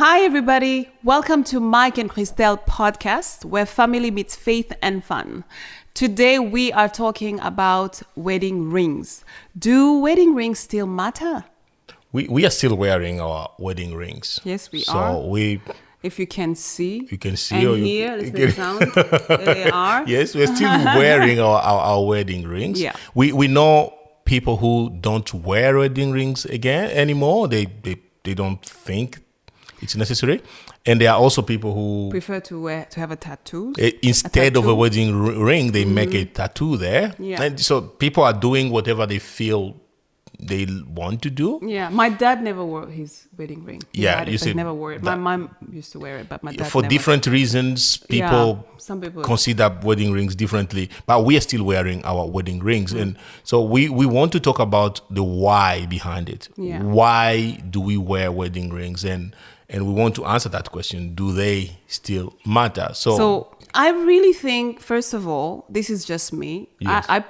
Hi, everybody. Welcome to Mike and Christelle podcast, where family meets faith and fun. Today, we are talking about wedding rings. Do wedding rings still matter? We are still wearing our wedding rings. Yes, we are. So if you can see, you can see and or hear, let's make a sound. There they are. Yes, we're still wearing our wedding rings. Yeah. We know people who don't wear wedding rings anymore. They don't think it's necessary. And there are also people who Prefer to have a tattoo. Instead of a wedding ring, they make a tattoo there. Yeah. And so people are doing whatever they feel they want to do. Yeah, my dad never wore his wedding ring. He Yeah, had it, you but see, never wore it. My mom used to wear it, but my dad For never. different reasons, people some people consider wedding rings differently, but we are still wearing our wedding rings. And so we want to talk about the why behind it. Yeah. Why do we wear wedding rings? And we want to answer that question. Do they still matter? So I really think, first of all, this is just me. Yes. I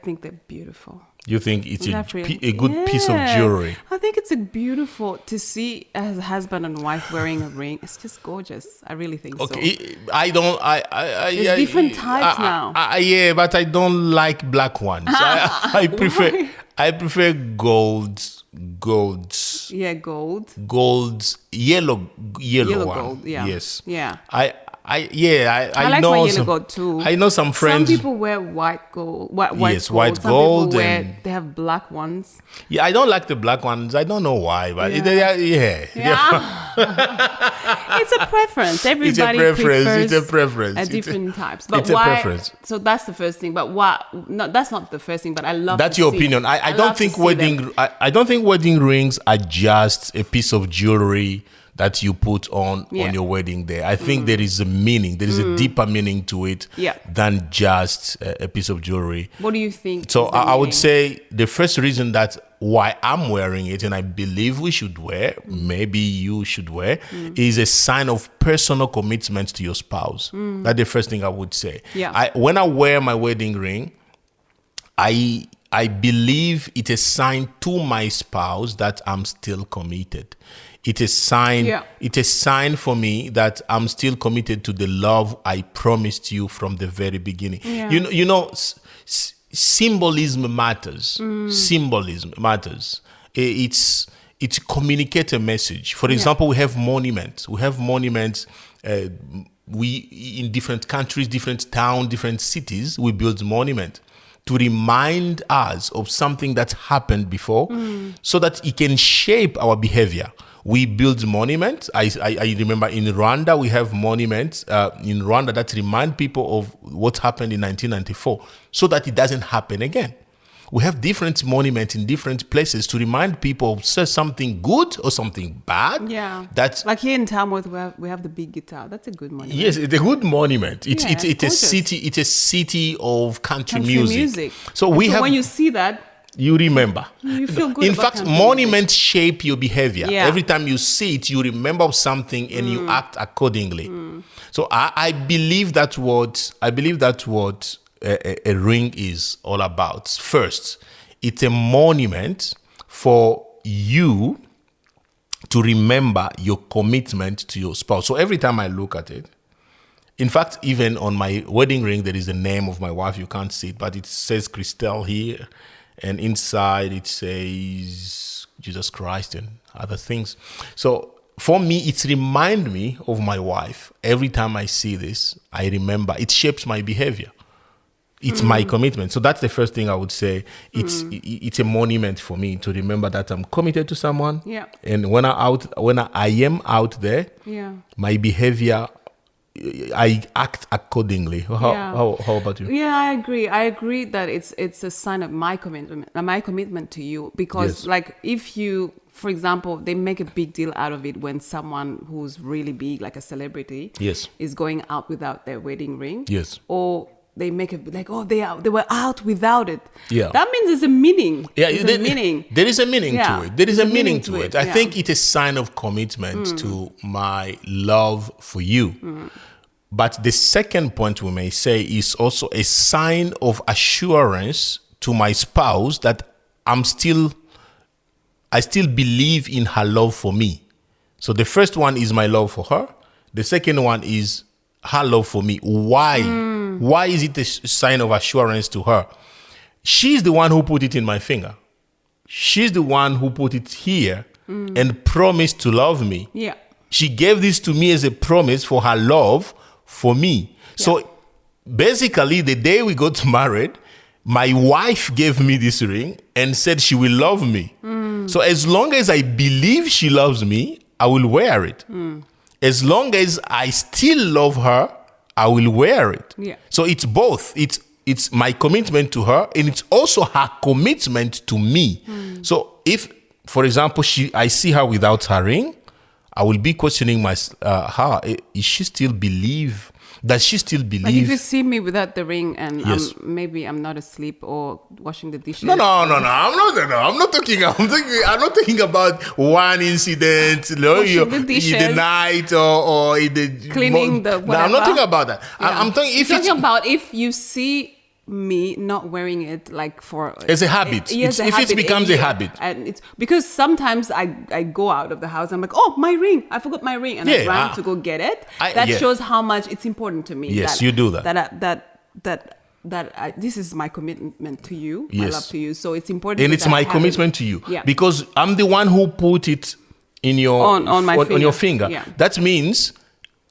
think they're beautiful. You think it's Really? a good piece of jewelry? I think it's beautiful to see as a husband and wife wearing a ring. It's just gorgeous. I really think so. Okay, I don't. There's different types now. Yeah, but I don't like black ones. I prefer. Why? I prefer golds. Yeah, gold. Golds, yellow one. Gold. Yeah. Yes. Yeah. I I like know my yellow some, gold too. I know some friends. Some people wear white gold. Yes, gold. white Some gold people and- they have black ones. Yeah, I don't like the black ones. I don't know why, but Yeah. It's a preference. Everybody prefers It's a preference. at different types. But it's a why? preference. So that's the first thing. But why? No, that's not the first thing. But I love. That's to your see- opinion. I love don't to think see wedding. them. I don't think wedding rings are just a piece of jewelry that you put on your wedding day. I think there is a meaning. There is a deeper meaning to it than just a piece of jewelry. What do you think? So is the I would meaning? say the first reason that why I'm wearing it, and I believe we should wear, maybe you should wear, is a sign of personal commitment to your spouse. That's the first thing I would say. Yeah. When I wear my wedding ring, I believe it's a sign to my spouse that I'm still committed. It's a sign. Yeah. It's a sign for me that I'm still committed to the love I promised you from the very beginning. Yeah. You know, symbolism matters. Symbolism matters. It's communicate a message. For example, we have monuments. We in different countries, different towns, different cities, we build monuments to remind us of something that happened before, so that it can shape our behavior. We build monuments. I remember in Rwanda, we have monuments in Rwanda that remind people of what happened in 1994, so that it doesn't happen again. We have different monuments in different places to remind people of something good or something bad. Yeah. That's like here in Tamworth, we have the big guitar. That's a good monument. yes, it's a good monument. It's it's a gorgeous. city. It's a city of country Music. music. So when you see that, you remember. you feel good. In about fact, country monuments shape your behavior. Yeah. Every time you see it, you remember something and you act accordingly. So I believe that's what a ring is all about. First, it's a monument for you to remember your commitment to your spouse. So every time I look at it, in fact, even on my wedding ring, there is the name of my wife. You can't see it, but it says Christelle here. And inside it says Jesus Christ and other things. So for me, it reminds me of my wife. Every time I see this, I remember. It shapes my behavior. It's my commitment. So that's the first thing I would say. It's a monument for me to remember that I'm committed to someone. Yeah. And when I am out there, my behavior, I act accordingly. How about you? Yeah, I agree. I agree that it's a sign of my commitment to you, because like if you, for example, they make a big deal out of it when someone who's really big, like a celebrity, is going out without their wedding ring. Yes. Or they make it like, oh, they were out without it. Yeah. That means there's a meaning. Yeah, there's a meaning. There is a meaning to it. There is a meaning to it. I yeah. think it's a sign of commitment to my love for you. But the second point we may say is also a sign of assurance to my spouse that I still believe in her love for me. So the first one is my love for her. The second one is her love for me. Why? Why is it a sign of assurance to her? She's the one who put it in my finger. She's the one who put it here and promised to love me. Yeah. She gave this to me as a promise for her love for me. Yeah. So basically, the day we got married, my wife gave me this ring and said she will love me. So as long as I believe she loves me, I will wear it. As long as I still love her, I will wear it. Yeah. So it's both. It's my commitment to her, and it's also her commitment to me. So if, for example, I see her without her ring, I will be questioning her. Is she still believe? Does she still believe? Like if you see me without the ring and yes. maybe I'm not asleep or washing the dishes. No. I'm not talking about one incident, in the night or in the cleaning the whatever. No, I'm not talking about that. Yeah. I'm talking about if you see me not wearing it like for as a habit. If it becomes a habit, and it's because sometimes I go out of the house, I'm like, oh, my ring, I forgot my ring, and I run to go get it. That shows how much it's important to me. Yes, you do that. This is my commitment to you, yes. my love to you. So it's important, and it's my commitment to you, because I'm the one who put it in your on your finger. Yeah. That means,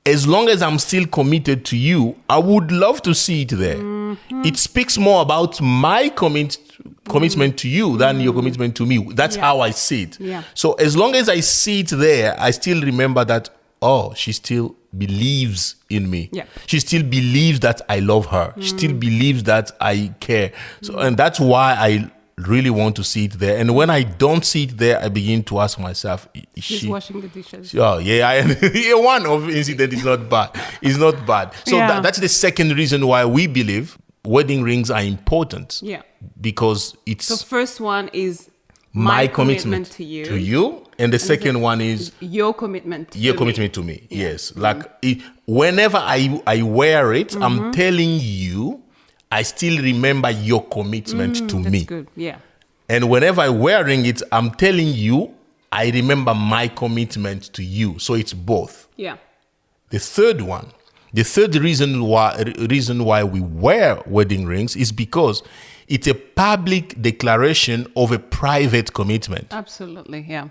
as long as I'm still committed to you, I would love to see it there. It speaks more about my commitment to you than your commitment to me. That's how I see it. Yeah. So as long as I see it there, I still remember that, oh, she still believes in me. Yeah. She still believes that I love her. She still believes that I care. So, and that's why I really want to see it there. And when I don't see it there, I begin to ask myself, she's washing the dishes. Oh, yeah. One of incident is not bad. It's not bad. So that's the second reason why we believe wedding rings are important. Yeah. Because it's... The first one is my commitment to you. And the second one is... Your commitment to me. Yeah. Yes. Like whenever I wear it, I'm telling you, I still remember your commitment to me. That's good, yeah. And whenever I'm wearing it, I'm telling you, I remember my commitment to you. So it's both. Yeah. The third reason why we wear wedding rings is because it's a public declaration of a private commitment. Absolutely, yeah.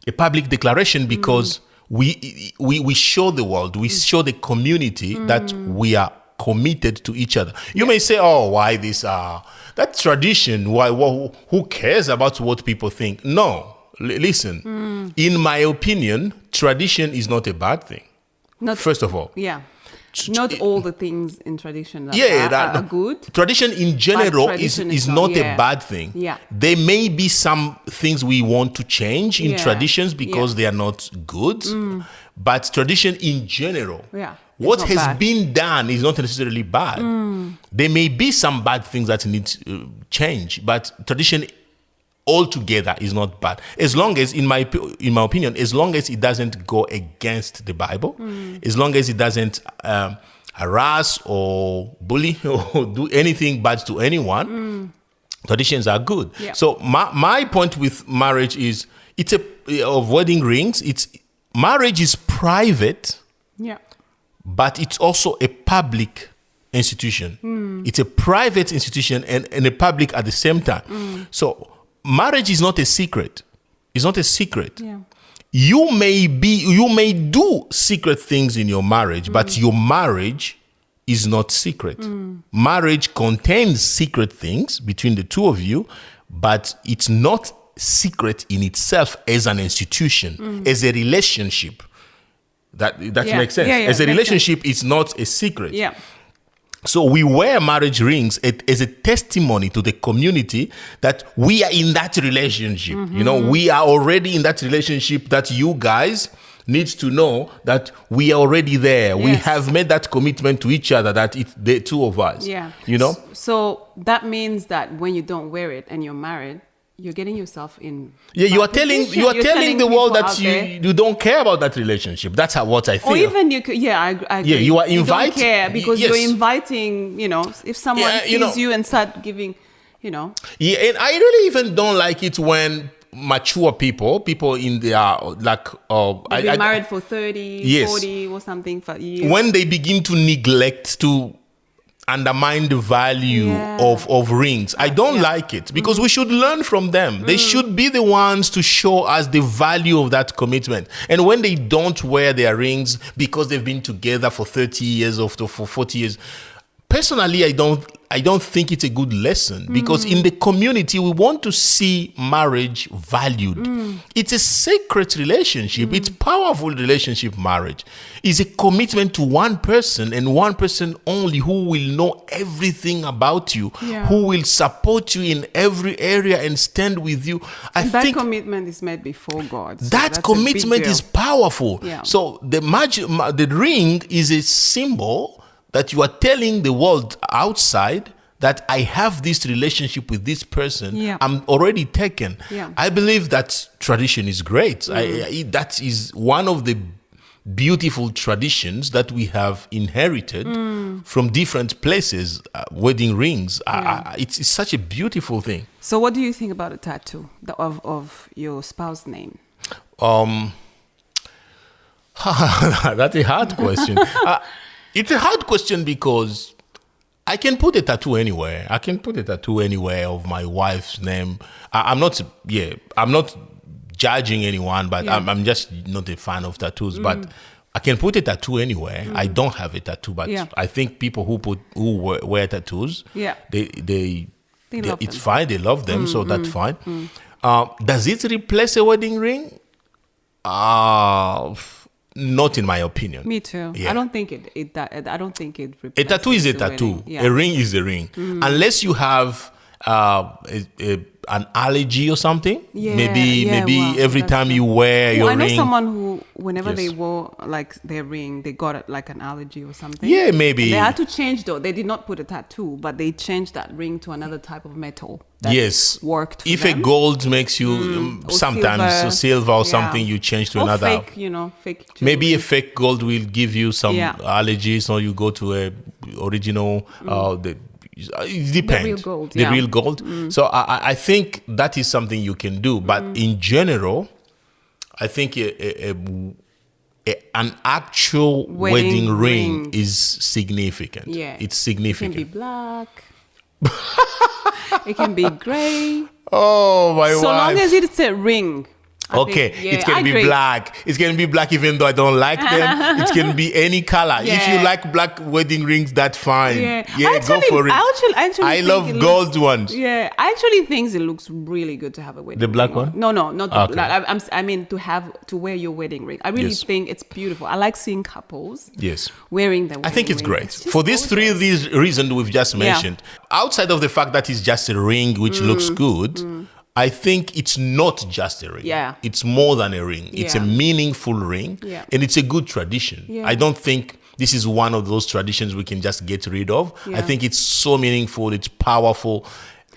A public declaration because we show the world, we show the community that we are committed to each other. You may say, oh, why this? That tradition, why? Who cares about what people think? No, listen. In my opinion, tradition is not a bad thing. First of all. Yeah. Not all the things in tradition are good. Tradition in general is not a bad thing. Yeah. There may be some things we want to change in traditions because they are not good. But tradition in general, what has been done is not necessarily bad. There may be some bad things that need change, but tradition altogether is not bad. As long as, in my opinion, as long as it doesn't go against the Bible, as long as it doesn't harass or bully or do anything bad to anyone, traditions are good. Yeah. So my point with marriage is of wedding rings. Marriage is private. Yeah. But it's also a public institution. It's a private institution and a public at the same time. So marriage is not a secret. It's not a secret. Yeah. You may do secret things in your marriage, but your marriage is not secret. Marriage contains secret things between the two of you, but it's not secret in itself as an institution, as a relationship. That makes sense. As a relationship, it's not a secret. Yeah. So we wear marriage rings as a testimony to the community that we are in that relationship. We are already in that relationship that you guys need to know that we are already there. Yes. We have made that commitment to each other that it's the two of us. Yeah. So that means that when you don't wear it and you're married, you're getting yourself in. Yeah, you are telling the world that you don't care about that relationship. That's what I think. Or even I agree. Yeah, you are inviting. You don't care because you're inviting. If someone sees you and start giving, Yeah, and I really even don't like it when mature people in their like They've been married for 30, yes, 40 or something for years. when they begin to neglect to undermine the value of rings, I don't like it, because we should learn from them. They should be the ones to show us the value of that commitment. And when they don't wear their rings because they've been together for 30 years or for 40 years, personally, I don't think it's a good lesson, because in the community, we want to see marriage valued. It's a sacred relationship. It's powerful relationship. Marriage is a commitment to one person, and one person only, who will know everything about you, who will support you in every area and stand with you. I think that commitment is made before God. So that commitment is powerful. Yeah. So the ring is a symbol that you are telling the world outside that I have this relationship with this person. Yeah. I'm already taken. Yeah. I believe that tradition is great. That is one of the beautiful traditions that we have inherited from different places. Wedding rings. It's such a beautiful thing. So what do you think about a tattoo of your spouse's name? That's a hard question. It's a hard question because I can put a tattoo anywhere. I can put a tattoo anywhere of my wife's name. I'm not judging anyone, but I'm just not a fan of tattoos. But I can put a tattoo anywhere. I don't have a tattoo, but I think people who wear tattoos, they it's fine. They love them, so that's fine. Does it replace a wedding ring? Not in my opinion. Me too. Yeah. I don't think it. I don't think it. A tattoo is a tattoo. Yeah. A ring is a ring. Unless you have an allergy or something. Yeah, maybe every time true. You wear your ring. I know someone who, whenever they wore like their ring, they got like an allergy or something. Yeah, maybe. And they had to change though. They did not put a tattoo, but they changed that ring to another type of metal. That worked. If them. A gold makes you sometimes silver or something, you change to or another. Fake, fake. Jewelry. Maybe a fake gold will give you some allergies, or you go to a original. It depends. The real gold. So I think that is something you can do. But in general, I think an actual wedding ring is significant. Yeah. It's significant. It can be black. It can be gray. Oh, my wife. So long as it's a ring. It can be black. It can be black even though I don't like them. It can be any color. If you like black wedding rings, that's fine. Go for it. I love gold ones. Yeah, I actually think it looks really good to have a wedding ring. The black one? No, not the black. I mean to wear your wedding ring. I really think it's beautiful. I like seeing couples wearing the wedding ring. I think it's great. For these reasons we've just mentioned, outside of the fact that it's just a ring which looks good, I think it's not just a ring. Yeah. It's more than a ring. It's a meaningful ring. Yeah. And it's a good tradition. Yeah. I don't think this is one of those traditions we can just get rid of. Yeah. I think it's so meaningful. It's powerful.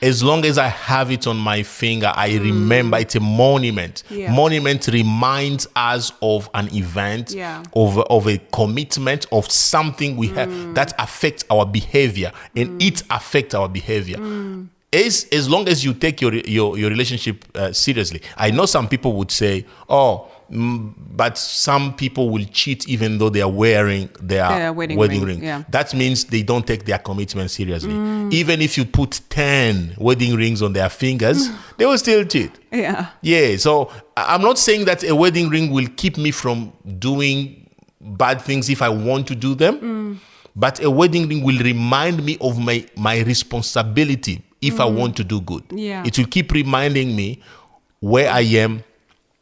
As long as I have it on my finger, I remember it's a monument. Yeah. Monument reminds us of an event, of a commitment, of something we have that affects our behavior. And it affects our behavior. As long as you take your relationship seriously. I know some people would say, but some people will cheat even though they are wearing their wedding ring. Yeah. That means they don't take their commitment seriously. Even if you put 10 wedding rings on their fingers, they will still cheat. Yeah. So I'm not saying that a wedding ring will keep me from doing bad things if I want to do them. But a wedding ring will remind me of my responsibility if I want to do good. Yeah. It will keep reminding me where I am,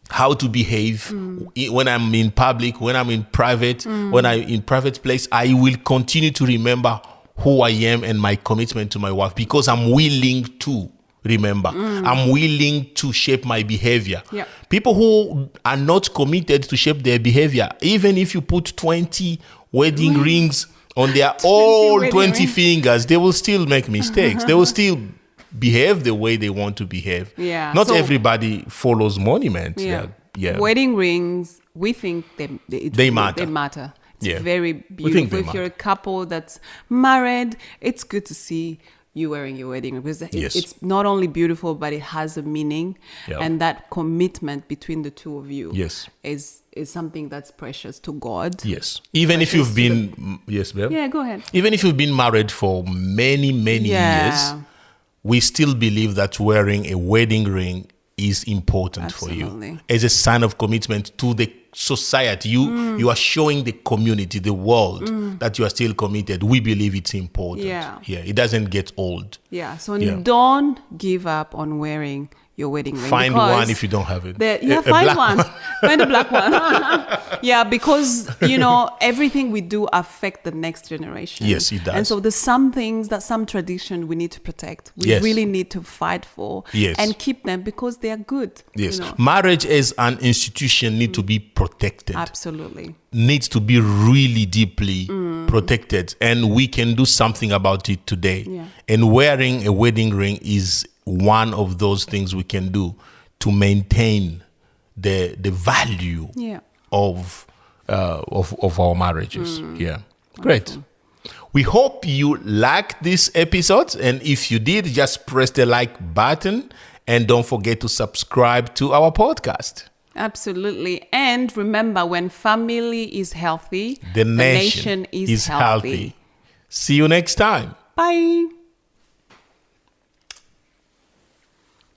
how to behave when I'm in public, when I'm in private, when I'm in private place. I will continue to remember who I am and my commitment to my wife, because I'm willing to remember. I'm willing to shape my behavior. Yeah. People who are not committed to shape their behavior, even if you put 20 wedding rings on their all 20 fingers, they will still make mistakes. They will still behave the way they want to behave. Yeah. Not everybody follows monuments. Yeah. Wedding rings, we think they matter. It's very beautiful. If you're a couple that's married, it's good to see you wearing your wedding ring, because Yes. it's not only beautiful, but it has a meaning. Yeah. And that commitment between the two of you Yes. is something that's precious to God. Yes. Even if you've been, yes, babe. Yeah, go ahead. Even if you've been married for many, many years, we still believe that wearing a wedding ring is important for Absolutely. you as a sign of commitment to the society. You are showing the community, the world, that you are still committed. We believe it's important. Yeah. It doesn't get old. Yeah. So Yeah. don't give up on wearing your wedding ring. Find because one if you don't have it. find black one. Find a black one. Yeah, because everything we do affect the next generation. Yes, it does. And so there's some things that some tradition we need to protect. We Yes. really need to fight for Yes. and keep them because they are good. Yes. Marriage as an institution need to be protected. Absolutely. Needs to be really deeply protected, and we can do something about it today. Yeah. And wearing a wedding ring is one of those things we can do to maintain the value of our marriages. Yeah, great. We hope you liked this episode, and if you did, just press the like button and don't forget to subscribe to our podcast. Absolutely. And remember, when family is healthy, The nation is healthy. See you next time. Bye.